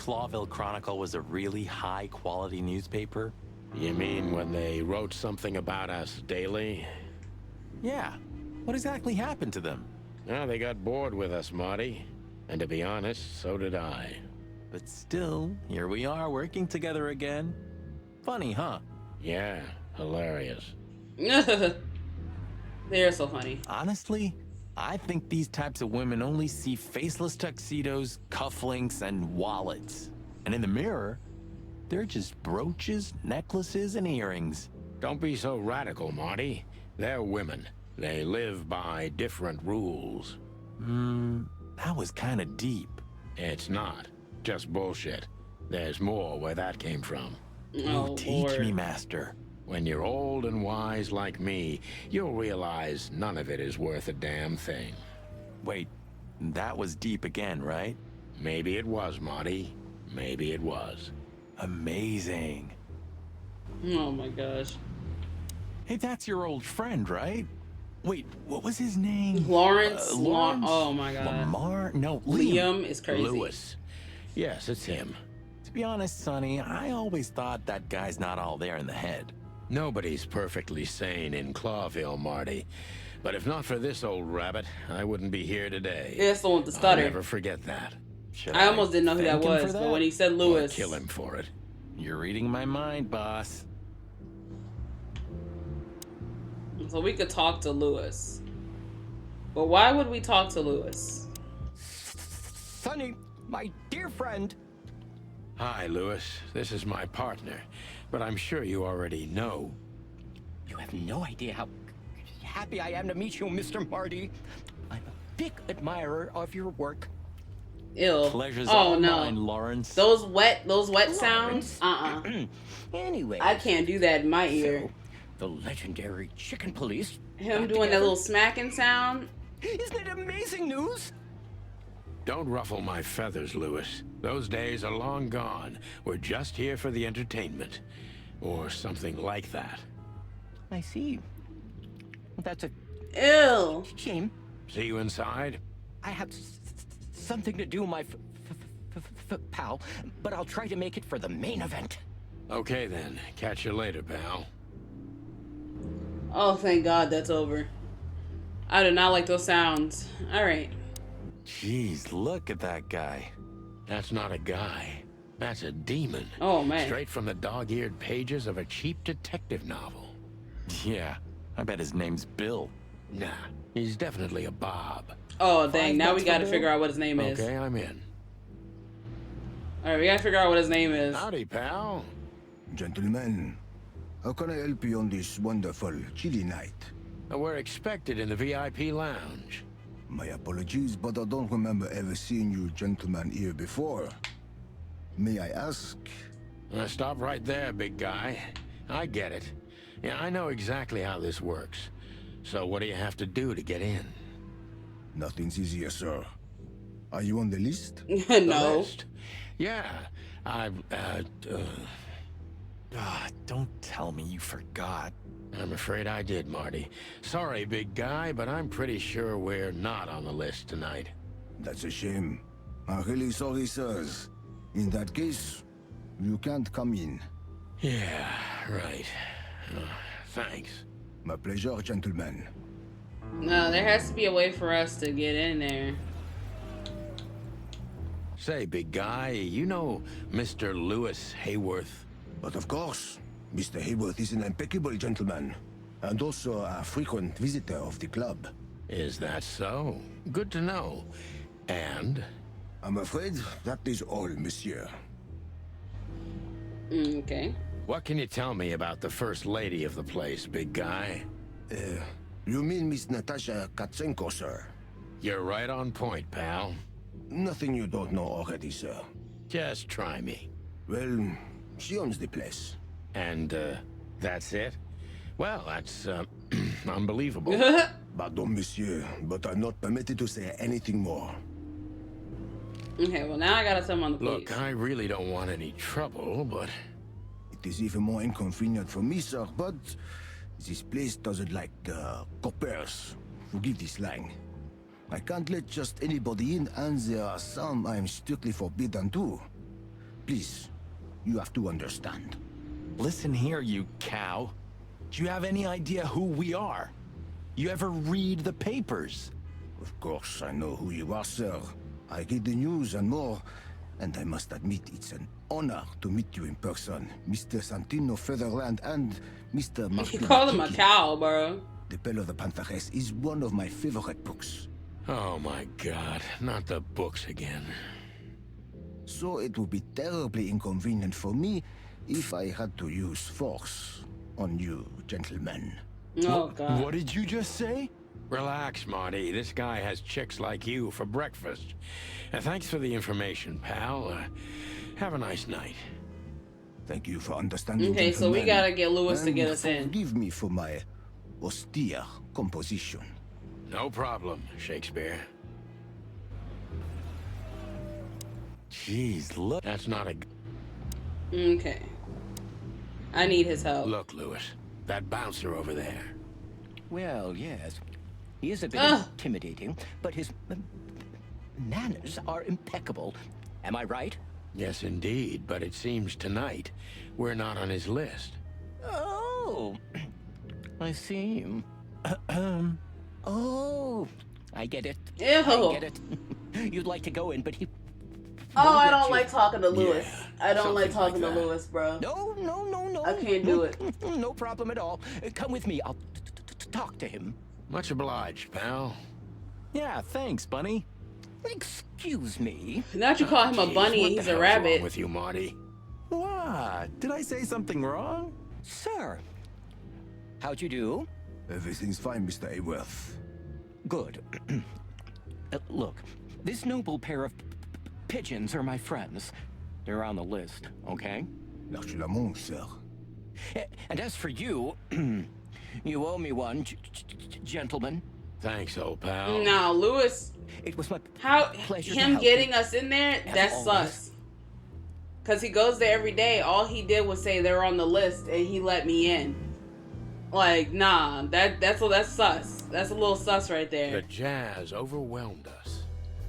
Clawville Chronicle was a really high-quality newspaper? You mean when they wrote something about us daily? Yeah. What exactly happened to them? Well, they got bored with us, Marty. And to be honest, so did I. But still, here we are working together again. Funny, huh? Yeah, hilarious. They're so funny. Honestly, I think these types of women only see faceless tuxedos, cufflinks, and wallets. And in the mirror, they're just brooches, necklaces, and earrings. Don't be so radical, Marty. They're women. They live by different rules. That was kind of deep. It's not. Just bullshit. There's more where that came from. Oh, Teach Lord. me, master. When you're old and wise like me, you'll realize none of it is worth a damn thing. Wait, that was deep again, right? Maybe it was, Marty. Maybe it was. Amazing. Oh my gosh. Hey, that's your old friend, right? Wait, what was his name? Lawrence? Lawrence? Oh my god. Lamar? No, Liam is crazy. Lewis. Yes, it's him. To be honest, Sonny, I always thought that guy's not all there in the head. Nobody's perfectly sane in Clawville, Marty. But if not for this old rabbit, I wouldn't be here today. Yeah, that's the one with the I'll stutter. never forget that. Should I almost didn't know who that thank him was, for but when he said Or Lewis. kill him for it. You're reading my mind, boss. So we could talk to Lewis. But why would we talk to Lewis? Sonny, my dear friend. Hi, Lewis. This is my partner. But I'm sure you already know. You have no idea how happy I am to meet you, Mr. Marty. I'm a big admirer of your work. Ew. Pleasure's Oh all no. mine, Lawrence. Those wet sounds? Anyway. I can't do that in my ear. The legendary chicken police. Him got doing that together. little smacking sound? Isn't it amazing news? Don't ruffle my feathers, Lewis. Those days are long gone. We're just here for the entertainment. Or something like that. I see. That's a Ew. shame. See you inside? I have something to do, my pal, but I'll try to make it for the main event. Okay then. Catch you later, pal. Oh, thank God that's over. I do not like those sounds. Alright. Jeez, look at that guy. That's not a guy. That's a demon. Oh, man. Straight from the dog-eared pages of a cheap detective novel. Yeah, I bet his name's Bill. Nah, he's definitely a Bob. Oh, dang. Now we bucks gotta for figure Bill? out what his name is. Okay, I'm in. Alright, we gotta figure out what his name is. Howdy, pal. Gentlemen, how can I help you on this wonderful, chilly night? We're expected in the VIP lounge. My apologies, but I don't remember ever seeing you gentlemen here before. May I ask? Stop right there, big guy. I get it. Yeah, I know exactly how this works. So what do you have to do to get in? Nothing's easier, sir. Are you on the list? The No. list? Yeah, Don't tell me you forgot. I'm afraid I did, Marty. Sorry, big guy, but I'm pretty sure we're not on the list tonight. That's a shame. I'm really sorry, sirs. In that case, you can't come in. Yeah, right. Thanks. My pleasure, gentlemen. No, there has to be a way for us to get in there. Say, big guy, you know Mr. Lewis Hayworth? But of course, Mr. Hayworth is an impeccable gentleman, and also a frequent visitor of the club. Is that so? Good to know. And? I'm afraid that is all, monsieur. Okay. What can you tell me about the first lady of the place, big guy? You mean Miss Natasha Katsenko, sir? You're right on point, pal. Nothing you don't know already, sir. Just try me. Well, she owns the place. And, that's it? Well, that's, unbelievable. Pardon, monsieur, but I'm not permitted to say anything more. Okay, well now I gotta tell him on the police. Look, I really don't want any trouble, but... It is even more inconvenient for me, sir, but this place doesn't like, coppers. Forgive the slang. I can't let just anybody in, and there are some I'm strictly forbidden to. Please, you have to understand. Listen here, you cow. Do you have any idea who we are? You ever read the papers? Of course, I know who you are, sir. I read the news and more, and I must admit it's an honor to meet you in person, Mr. Santino Featherland and Mr. You Marco called him a Bacchicchi. cow, bro. The Bell of the Pantheress is one of my favorite books. Oh my God, not the books again. So it would be terribly inconvenient for me if I had to use force on you, gentlemen. Oh, God. What did you just say? Relax, Marty. This guy has chicks like you for breakfast. Thanks for the information, pal. Have a nice night. Thank you for understanding. Okay, so we gentlemen. gotta get Lewis to And get us in. Forgive me for my austere composition. No problem, Shakespeare. Jeez, look. That's not a... Okay. I need his help. Look, Lewis. That bouncer over there. Well, yes. He is a bit Ugh. intimidating, but his manners are impeccable. Am I right? Yes, indeed. But it seems tonight we're not on his list. Oh, I see. Oh, I get it. Ew. I get it. You'd like to go in, but he... Oh, won't I let don't you. like talking to Lewis. Yeah, I don't like something talking like to that. Lewis, bro. No, no, no, no. I can't do it. No problem at all. Come with me. I'll talk to him. Much obliged, pal. Yeah, thanks, Bunny. Excuse me. Not you call him a Jeez, bunny what and the he's a hell's rabbit. wrong with you, Marty? What? Did I say something wrong? Sir, how'd you do? Everything's fine, Mr. Aworth. Good. Look, this noble pair of pigeons are my friends. They're on the list, okay? L'arche sir. And as for you, you owe me one, gentlemen. Thanks, old pal. No, Lewis, It was my how pleasure to him help getting you. us in there, As that's always. sus. Cause he goes there every day. All he did was say they're on the list and he let me in. Like, nah, that's sus. That's a little sus right The there. jazz overwhelmed us.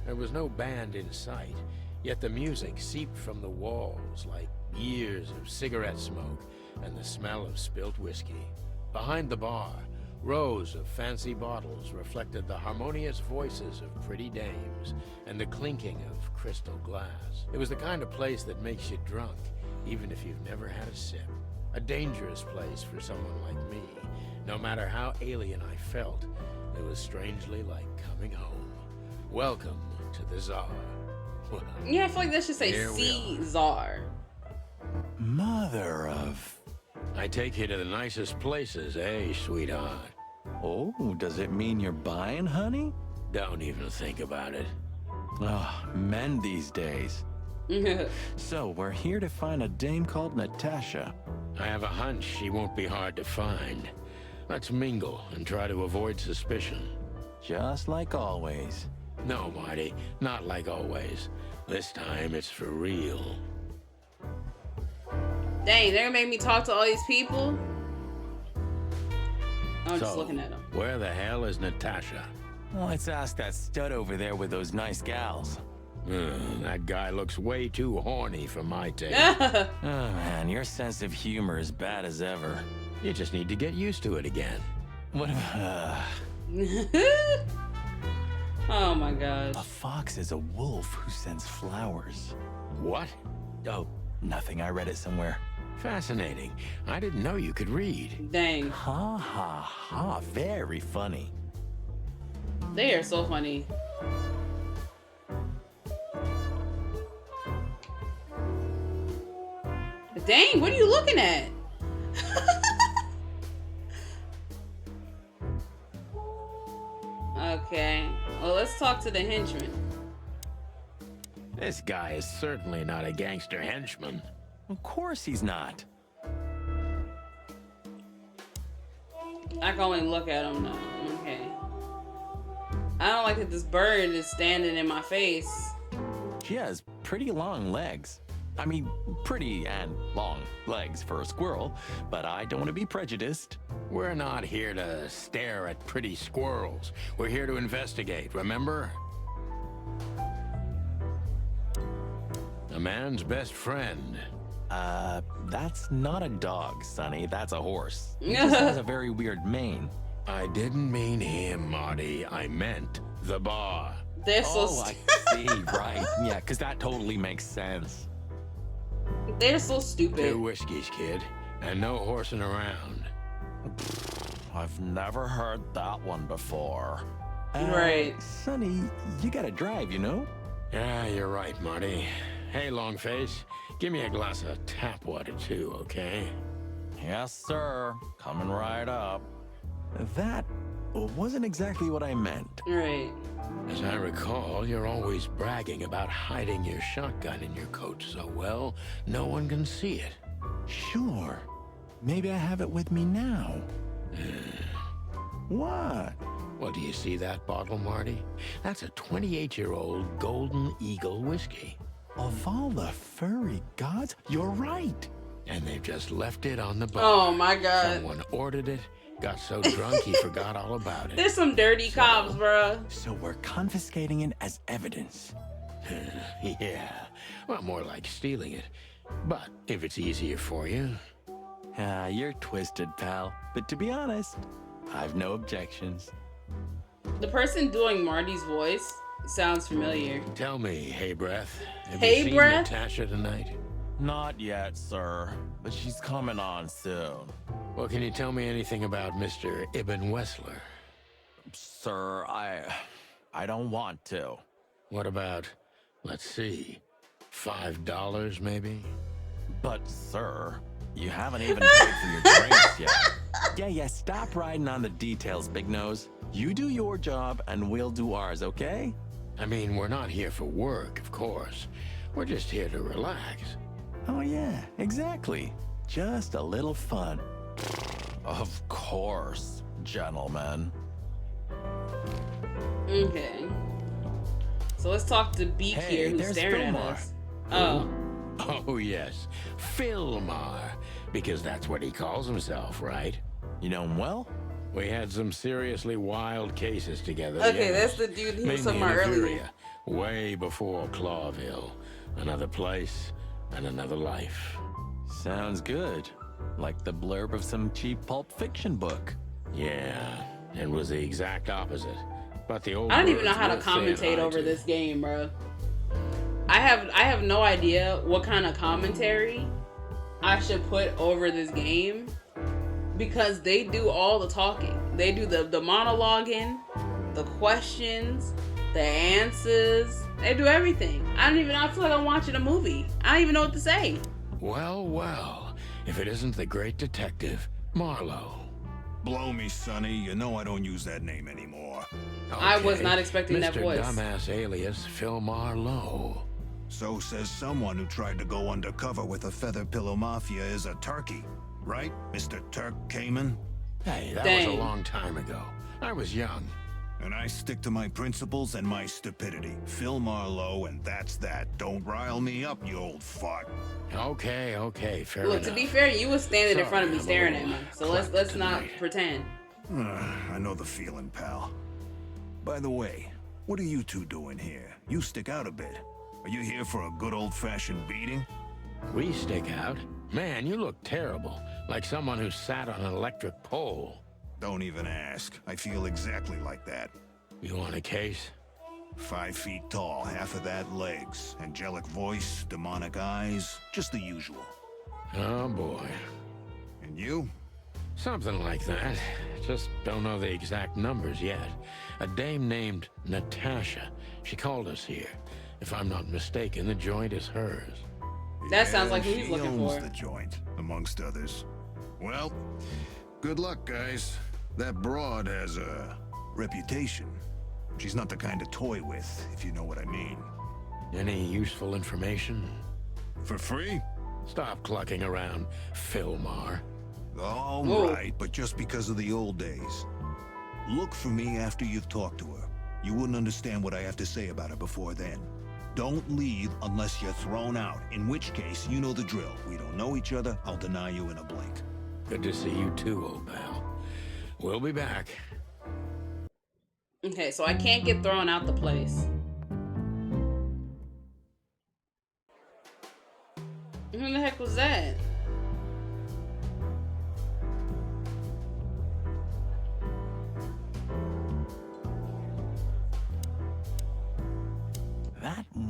There was no band in sight, yet the music seeped from the walls like years of cigarette smoke and the smell of spilt whiskey. Behind the bar, rows of fancy bottles reflected the harmonious voices of pretty dames and the clinking of crystal glass. It was the kind of place that makes you drunk, even if you've never had a sip. A dangerous place for someone like me. No matter how alien I felt, it was strangely like coming home. Welcome to the Tsar. Well, Yeah, I feel like that should say Here we are. Caesar. Mother of... I take you to the nicest places, eh, sweetheart? Oh, does it mean you're buying, honey? Don't even think about it. Oh, men these days. So, we're here to find a dame called Natasha. I have a hunch she won't be hard to find. Let's mingle and try to avoid suspicion. Just like always. No, Marty, not like always. This time it's for real. Dang, they're gonna make me talk to all these people? I'm just So, looking at them. where the hell is Natasha? Let's ask that stud over there with those nice gals. That guy looks way too horny for my taste. Oh man, your sense of humor is bad as ever. You just need to get used to it again. What if, Oh my gosh. a fox is a wolf who sends flowers. What? Oh, nothing, I read it somewhere. Fascinating. I didn't know you could read. Dang. Ha ha ha, very funny. They are so funny. Dang, what are you looking at? Okay. Well, let's talk to the henchman. This guy is certainly not a gangster henchman. Of course he's not. I can only look at him now. Okay. I don't like that this bird is standing in my face. She has pretty long legs. I mean, pretty and long legs for a squirrel, but I don't want to be prejudiced. We're not here to stare at pretty squirrels. We're here to investigate, remember? A man's best friend. That's not a dog, Sonny. That's a horse. He just has a very weird mane. I didn't mean him, Marty. I meant the bar. They're so Oh, I see. Right. Yeah, because that totally makes sense. they're so stupid. 2 whiskeys, kid, and no horsing around. I've never heard that one before. Right. Sonny, you gotta drive, you know? Yeah, you're right, Marty. Hey, Longface, give me a glass of tap water too, okay? Yes, sir. Coming right up. That wasn't exactly what I meant. Right. As I recall, you're always bragging about hiding your shotgun in your coat so well, no one can see it. Sure. Maybe I have it with me now. What? Well, do you see that bottle, Marty? That's a 28-year-old Golden Eagle whiskey. Of all the furry gods, you're right. And they've just left it on the bar. Oh my god. Someone ordered it, got so drunk he forgot all about it. There's some dirty cops, bruh. So we're confiscating it as evidence. Yeah, well, more like stealing it. But if it's easier for you. Ah, you're twisted, pal. But to be honest, I've no objections. The person doing Marty's voice sounds familiar. Tell me, Hey Breath, have Hey, you seen Breath? Natasha tonight? Not yet, sir. But she's coming on soon. Well, can you tell me anything about Mr. Ibn Wessler? Sir, I don't want to. What about, let's see, $5 maybe? But, sir, you haven't even paid for your drinks yet. Yeah, stop riding on the details, Big Nose. You do your job, and we'll do ours, okay? I mean, we're not here for work, of course. We're just here to relax. Oh, yeah, exactly. Just a little fun. Of course, gentlemen. Okay. So let's talk to Beak Hey, here, who's there's staring at Fillmore. us. Oh. Oh, yes, Philmar, because that's what he calls himself, right? You know him well? We had some seriously wild cases together. Okay, yes. that's the dude he was Mainly talking in about earlier. Iberia, way before Clawville. Another place and another life. Sounds good. Like the blurb of some cheap pulp fiction book. Yeah, it was the exact opposite. But the old I don't even know birds how to worth saying commentate hi over to. this game, bro. I have no idea what kind of commentary I should put over this game because they do all the talking. They do the monologuing, the questions, the answers. They do everything. I feel like I'm watching a movie. I don't even know what to say. Well, well, if it isn't the great detective, Marlowe. Blow me, Sonny. You know I don't use that name anymore. I was Okay, not expecting that Mr. voice. Dumbass alias Phil Marlowe. So says someone who tried to go undercover with a feather pillow mafia is a turkey. Right, Mr. Turk Cayman? Hey, that was Dang. a long time ago. I was young. And I stick to my principles and my stupidity. Phil Marlowe, and that's that. Don't rile me up, you old fart. Okay, fair Look, enough. to be fair, you was standing in front of me Sorry, staring I'm at a me. little So let's clapped not tonight. pretend. I know the feeling, pal. By the way, what are you two doing here? You stick out a bit. Are you here for a good old-fashioned beating? We stick out. Man, you look terrible. Like someone who sat on an electric pole. Don't even ask. I feel exactly like that. You want a case? 5 feet tall, half of that legs. Angelic voice, demonic eyes, just the usual. Oh, boy. And you? Something like that. Just don't know the exact numbers yet. A dame named Natasha. She called us here. If I'm not mistaken, the joint is hers. That sounds like who he's she looking owns for. the joint, amongst others. Well, good luck, guys. That broad has a reputation. She's not the kind to toy with, if you know what I mean. Any useful information? For free? Stop clucking around, Philmar. All Whoa. right, but just because of the old days. Look for me after you've talked to her. You wouldn't understand what I have to say about her before then. Don't leave unless you're thrown out, in which case, you know the drill. We don't know each other, I'll deny you in a blink. Good to see you too, old pal. We'll be back. Okay, so I can't get thrown out the place.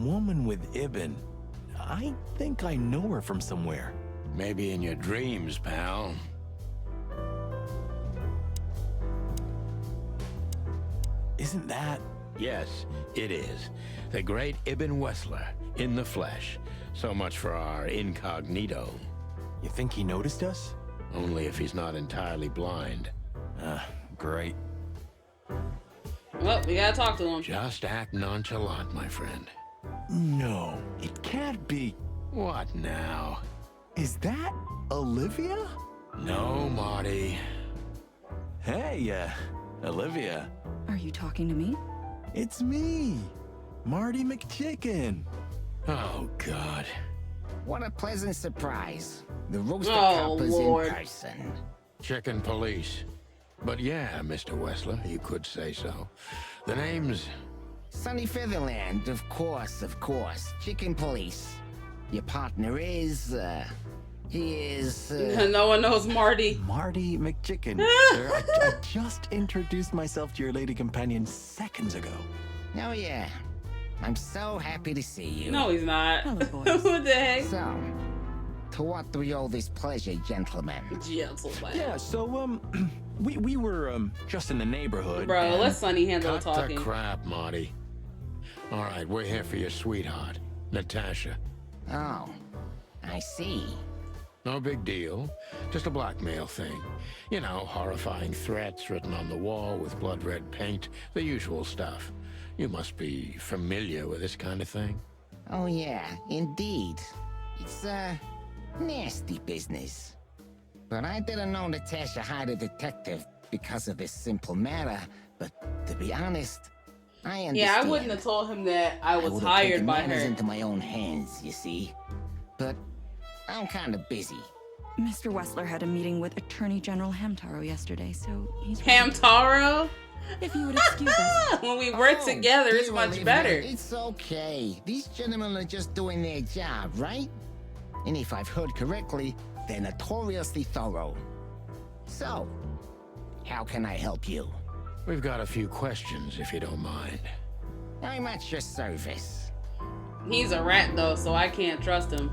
woman with Ibn. I think I know her from somewhere. Maybe in your dreams, pal. Isn't that... Yes, it is. The great Ibn Wessler, in the flesh. So much for our incognito. You think he noticed us? Only if he's not entirely blind. Great. Well, we gotta talk to him. Just act nonchalant, my friend. No, it can't be. What now? Is that Olivia? No, Marty. Hey, Olivia. Are you talking to me? It's me, Marty McChicken. Oh, God. What a pleasant surprise. The roaster Oh, coppers Lord. in person. Chicken police. But yeah, Mr. Wessler, you could say so. The name's... Sunny Featherland, of course, of course. Chicken police. Your partner is, he is, No one knows Marty. Marty McChicken. Sir, I just introduced myself to your lady companion seconds ago. Oh yeah. I'm so happy to see you. No, he's not. Hello, boys. What the heck? So, to what do we owe this pleasure, gentlemen? Gentleman. Yeah, so, we were, just in the neighborhood. Bro, and- let Sonny handle the Cut the talking. crap, Marty. All right, we're here for your sweetheart, Natasha. Oh, I see. No big deal. Just a blackmail thing. You know, horrifying threats written on the wall with blood-red paint. The usual stuff. You must be familiar with this kind of thing. Oh yeah, indeed. It's, nasty business. But I didn't know Natasha hired a detective because of this simple matter. But to be honest, I understand. Yeah, I wouldn't have told him that I was would've hired taken by matters her. into my own hands, you see. But I'm kind of busy. Mr. Wessler had a meeting with Attorney General Hamtaro yesterday, so he's... Hamtaro? If you would excuse us. When we work Oh, together, it's dear much Olivia, better. It's okay. These gentlemen are just doing their job, right? And if I've heard correctly, they're notoriously thorough. So, how can I help you? We've got a few questions, if you don't mind. I'm at your service. He's a rat, though, so I can't trust him.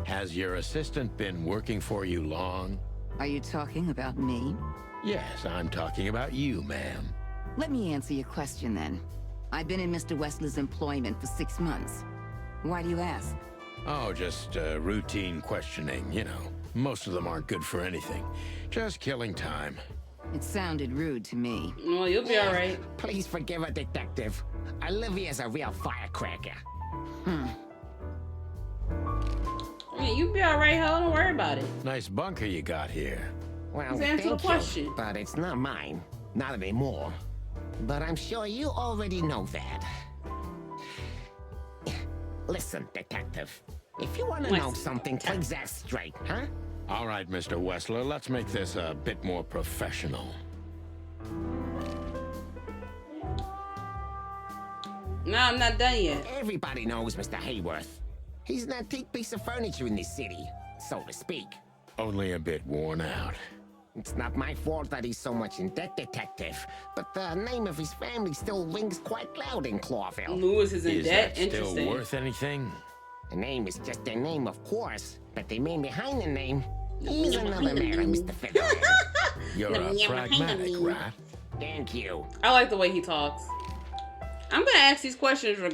Has your assistant been working for you long? Are you talking about me? Yes, I'm talking about you, ma'am. Let me answer your question then. I've been in Mr. Wessler's employment for 6 months. Why do you ask? Oh, just routine questioning, you know. Most of them aren't good for anything. Just killing time. It sounded rude to me. Well, you'll be alright. Please forgive a detective. Olivia's a real firecracker. I mean, you'll be alright, hell. Don't worry about it. Nice bunker you got here. Well, Just answer the thank question. you, but it's not mine. Not anymore. But I'm sure you already know that. Listen, detective. If you want to know Listen. something, please ask straight, huh? All right, Mr. Wessler, let's make this a bit more professional. No, I'm not done yet. Everybody knows Mr. Hayworth. He's an antique piece of furniture in this city, so to speak. Only a bit worn out. It's not my fault that he's so much in debt, detective, but the name of his family still rings quite loud in Clawville. Lewis is in Is debt. that still Interesting. worth anything? The name is just their name, of course, but the man behind the name is another matter, Mr. Featherland. You're a pragmatic rat. Thank you. I like the way he talks. I'm gonna ask these questions I'm not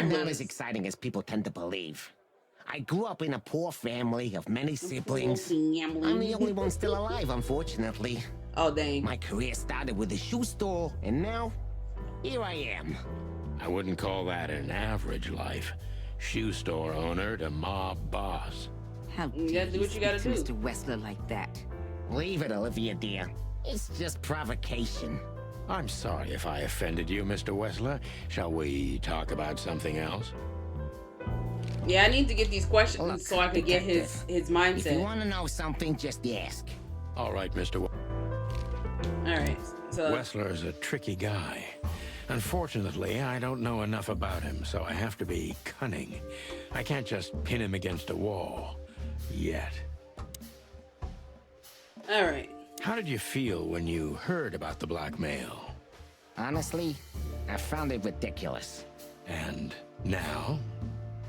regardless. as exciting as people tend to believe. I grew up in a poor family of many siblings. I'm the only one still alive, unfortunately. Oh, dang. My career started with a shoe store, and now, here I am. I wouldn't call that an average life. Shoe store owner to mob boss. How You dare gotta do what you gotta speak do. to Mr. Wessler like that? Leave it, Olivia, dear. It's just provocation. I'm sorry if I offended you, Mr. Wessler. Shall we talk about something else? Yeah, I need to get these questions Look, so I can get his If you mindset. want to know something, just ask. All right, Mr. Alright, so Wessler is a tricky guy. Unfortunately, I don't know enough about him, so I have to be cunning. I can't just pin him against a wall. Yet. alright. How did you feel when you heard about the blackmail? Honestly, I found it ridiculous. And now?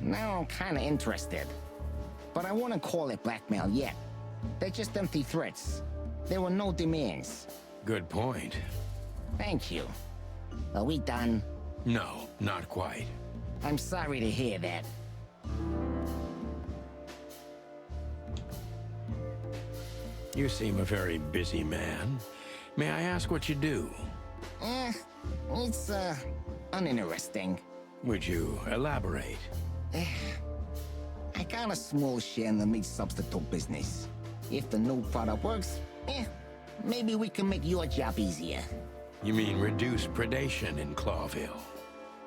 Now I'm kinda interested. But I wouldn't call it blackmail yet. They're just empty threats. There were no demands. Good point. Thank you. Are we done? No, not quite. I'm sorry to hear that. You seem a very busy man. May I ask what you do? It's, uninteresting. Would you elaborate? I got a small share in the meat substitute business. If the new product works, maybe we can make your job easier. You mean reduce predation in Clawville?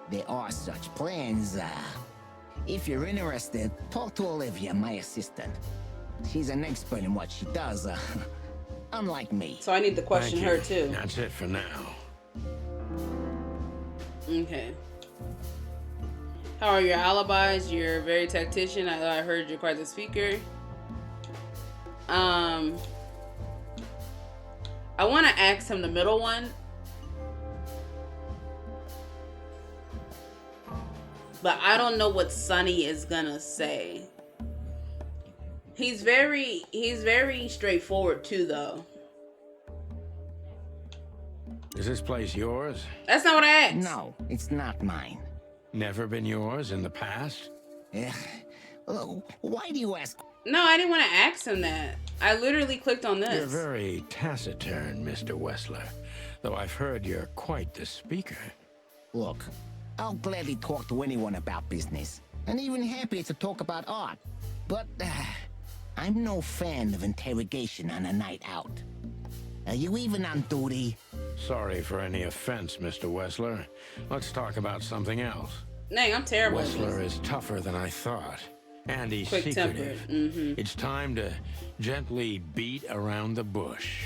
There are such plans. If you're interested, talk to Olivia, my assistant. She's an expert in what she does, unlike me. So I need to question Thank her you. too. That's it for now. Okay. How are your alibis? You're very tactician. I heard you're quite the speaker. I want to ask him the middle one. But I don't know what Sonny is gonna say. He's very straightforward too, though. Is this place yours? That's not what I asked. No, it's not mine. Never been yours in the past? Why do you ask? No, I didn't want to ask him that. I literally clicked on this. You're very taciturn, Mr. Wessler. Though I've heard you're quite the speaker. Look, I'll gladly talk to anyone about business, and even happier to talk about art. But I'm no fan of interrogation on a night out. Are you even on duty? Sorry for any offense, Mr. Wessler. Let's talk about something else. Dang, I'm terrible. Wessler is tougher than I thought. And he's Quick-tempered. secretive. It's time to gently beat around the bush.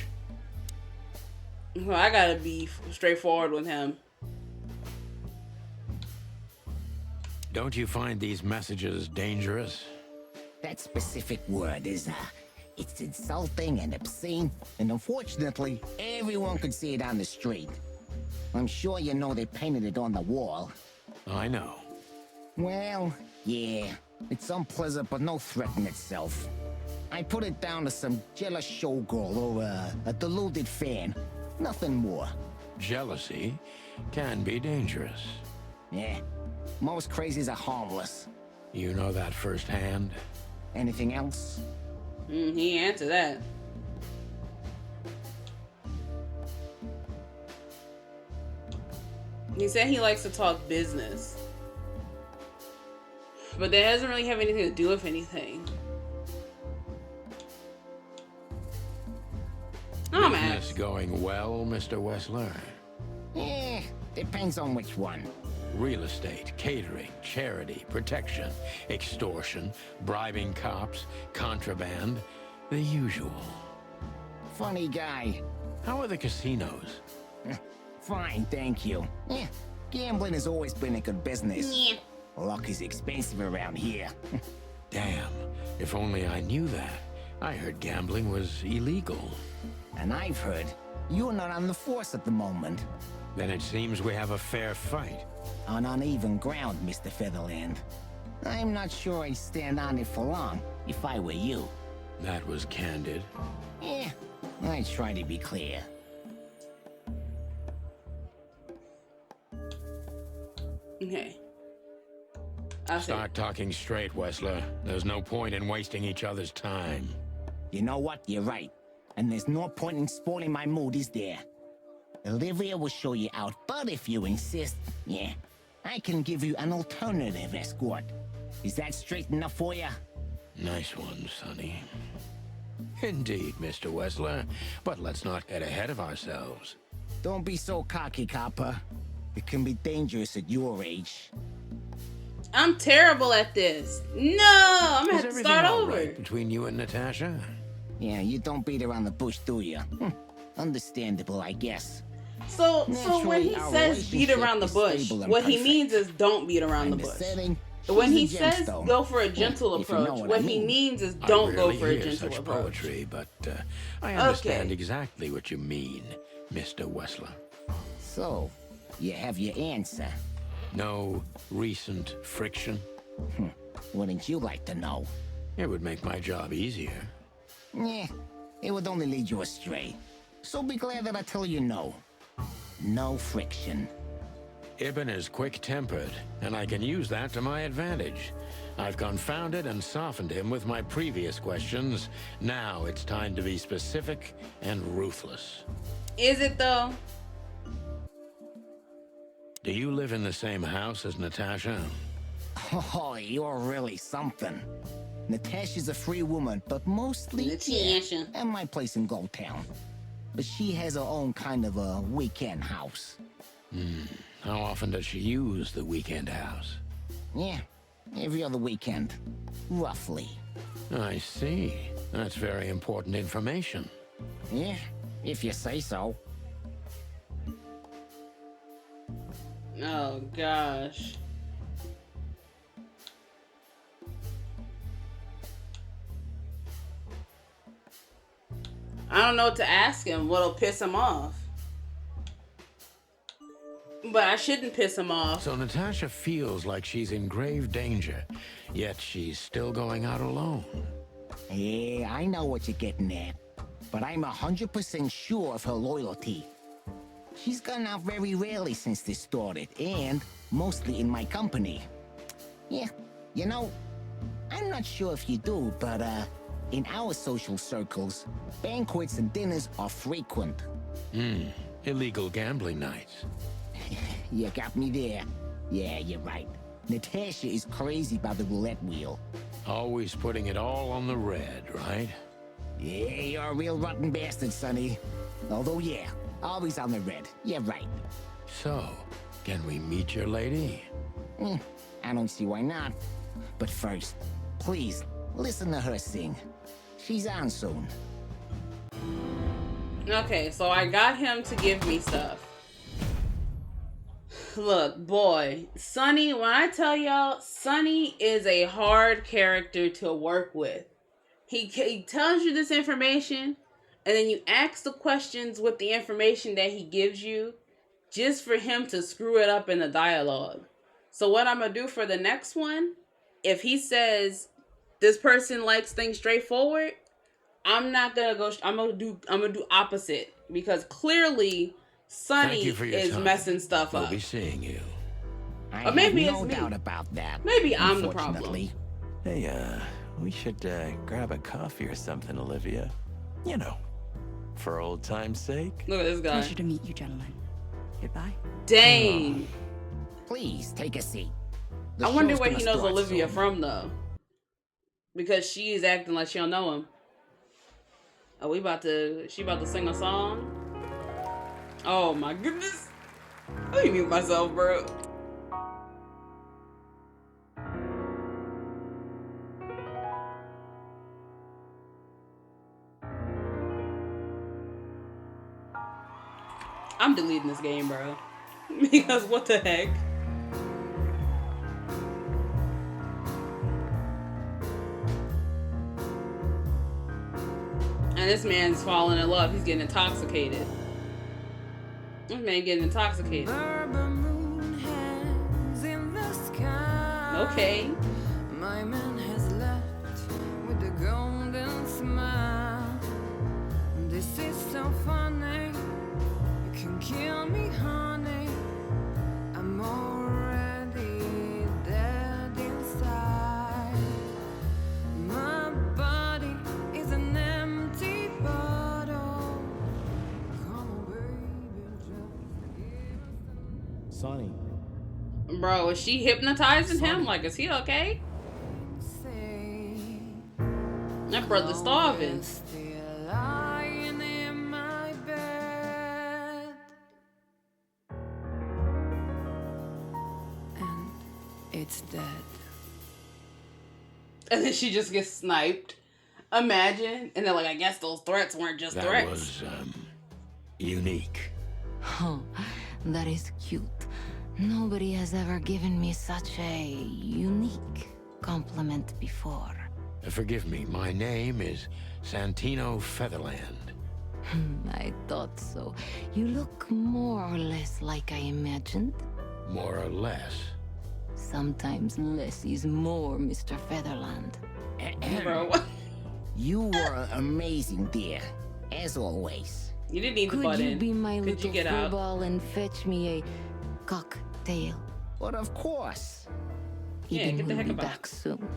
Well, I gotta be straightforward with him. Don't you find these messages dangerous? That specific word is, it's insulting and obscene, and unfortunately, everyone could see it on the street. I'm sure you know they painted it on the wall. I know. Well, yeah, it's unpleasant but no threat in itself. I put it down to some jealous showgirl or a deluded fan. Nothing more. Jealousy can be dangerous. Yeah, most crazies are harmless. You know that firsthand? Anything else? He answered that. He said he likes to talk business. But that doesn't really have anything to do with anything. Oh, man. Business going well, Mr. Wessler? Depends on which one. Real estate, catering, charity, protection, extortion, bribing cops, contraband, the usual. Funny guy. How are the casinos? Fine, thank you. Gambling has always been a good business. Yeah. Luck is expensive around here. Damn, if only I knew that. I heard gambling was illegal. And I've heard you're not on the force at the moment. Then it seems we have a fair fight. On uneven ground, Mr. Featherland. I'm not sure I'd stand on it for long, if I were you. That was candid. I try to be clear. Okay. I'll say. Start talking straight, Wessler. There's no point in wasting each other's time. You know what? You're right. And there's no point in spoiling my mood, is there? Olivia will show you out, but if you insist, I can give you an alternative escort. Is that straight enough for you? Nice one, Sonny. Indeed, Mr. Wessler. But let's not get ahead of ourselves. Don't be so cocky, copper. It can be dangerous at your age. I'm terrible at this. No, I'm gonna Is have to everything start all over. right between you and Natasha? Yeah, you don't beat around the bush, do you? Understandable, I guess. So when Naturally, he our says beat relationship around the is bush, stable and what he perfect. means is don't beat around the And bush. setting, When he she's a says gemstone. go for a gentle if you know approach, what what I he mean. means is I don't go rarely for a hear gentle such approach. poetry, but I understand Okay. exactly what you mean, Mr. Wessler. So, you have your answer. No recent friction? Wouldn't you like to know? It would make my job easier. Yeah, it would only lead you astray. So be glad that I tell you no. No friction. Ibn is quick-tempered, and I can use that to my advantage. I've confounded and softened him with my previous questions. Now it's time to be specific and ruthless. Is it though? Do you live in the same house as Natasha? Oh, you're really something. Natasha's a free woman, but mostly Natasha. at my place in Gold Town. But she has her own kind of a weekend house. How often does she use the weekend house? Yeah, every other weekend, roughly. I see. That's very important information. Yeah, if you say so. Oh gosh. I don't know what to ask him. What'll piss him off? But I shouldn't piss him off. So Natasha feels like she's in grave danger, yet she's still going out alone. Yeah, I know what you're getting at. But I'm 100% sure of her loyalty. She's gone out very rarely since this started, and mostly in my company. Yeah, you know, I'm not sure if you do, but in our social circles, banquets and dinners are frequent. Illegal gambling nights. You got me there. Yeah, you're right. Natasha is crazy about the roulette wheel. Always putting it all on the red, right? Yeah, you're a real rotten bastard, Sonny. Although, yeah, always on the red. Yeah, right. So, can we meet your lady? I don't see why not. But first, please, listen to her sing. She's on soon. Okay, so I got him to give me stuff. Look, boy, Sonny, when I tell y'all, Sonny is a hard character to work with. He tells you this information, and then you ask the questions with the information that he gives you, just for him to screw it up in the dialogue. So what I'm gonna do for the next one, if he says this person likes things straightforward, I'm not gonna go. I'm gonna do opposite, because clearly Sonny Thank you for your is time. messing stuff We'll up. be seeing you. I Or maybe have it's no me. doubt about that. Maybe I'm the problem. Unfortunately. Hey, we should grab a coffee or something, Olivia. You know, for old time's sake. Look at this guy. Pleasure to meet you, gentlemen. Goodbye. Dang. Please, take a seat. The I wonder show's where gonna he knows start Olivia soon. from, though. Because she is acting like she don't know him. Oh, she about to sing a song? Oh my goodness. Let me mute myself, bro. I'm deleting this game, bro. Because what the heck? And this man's falling in love. He's getting intoxicated. This man getting intoxicated. Okay. My man has left with a golden smile. This is so funny. You can kill me, honey. I'm already dead inside. My body is an empty bottle. Come on, baby, just give us Sonny. Bro, is she hypnotizing him? Like, is he okay? That brother's starving. still lying in my bed. And it's dead. And then she just gets sniped. Imagine. And they're like, I guess those threats weren't just That threats. was, unique. Oh, that is cute. Nobody has ever given me such a unique compliment before. Forgive me, my name is Santino Featherland. I thought so. You look more or less like I imagined. More or less. Sometimes less is more, Mr. Featherland. Bro, You were amazing, dear. As always. you didn't need the Could button. you be my Could little you get out? football and fetch me a cocktail? But of course. Yeah, Eden get the will heck be about. back soon.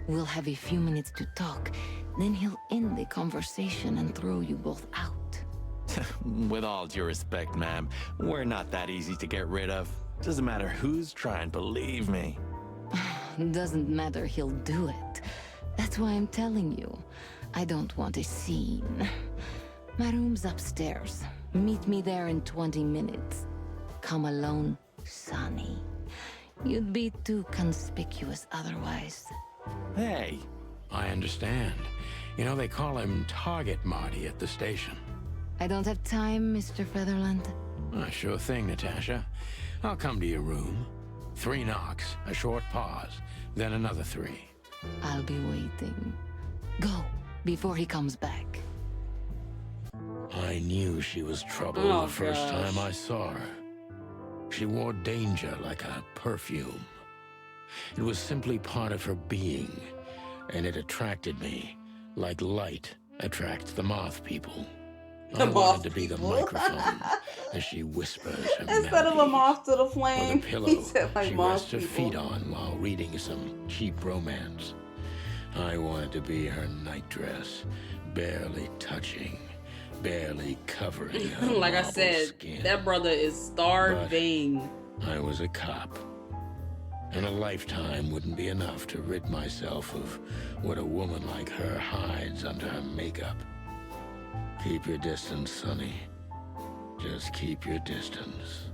We'll have a few minutes to talk. Then he'll end the conversation and throw you both out. With all due respect, ma'am, we're not that easy to get rid of. Doesn't matter who's trying, believe me. Doesn't matter, he'll do it. That's why I'm telling you. I don't want a scene. My room's upstairs. Meet me there in 20 minutes. Come alone, Sonny. You'd be too conspicuous otherwise. Hey, I understand. You know, they call him Target Marty at the station. I don't have time, Mr. Featherland. Sure thing, Natasha. I'll come to your room. 3 knocks, a short pause, then another 3. I'll be waiting. Go, before he comes back. I knew she was trouble Oh, the first gosh. time I saw her. She wore danger like a perfume. It was simply part of her being, and it attracted me, like light attracts the moth people. The I moth wanted to be the people. microphone as she whispers her Instead of a melodies, moth to the or the flame, pillow he said like she moth rests her people. feet on while reading some cheap romance. I wanted to be her nightdress, barely touching, barely covering her Like I marble said, skin. that brother is starving. I was a cop. And a lifetime wouldn't be enough to rid myself of what a woman like her hides under her makeup. Keep your distance, Sonny. Just keep your distance.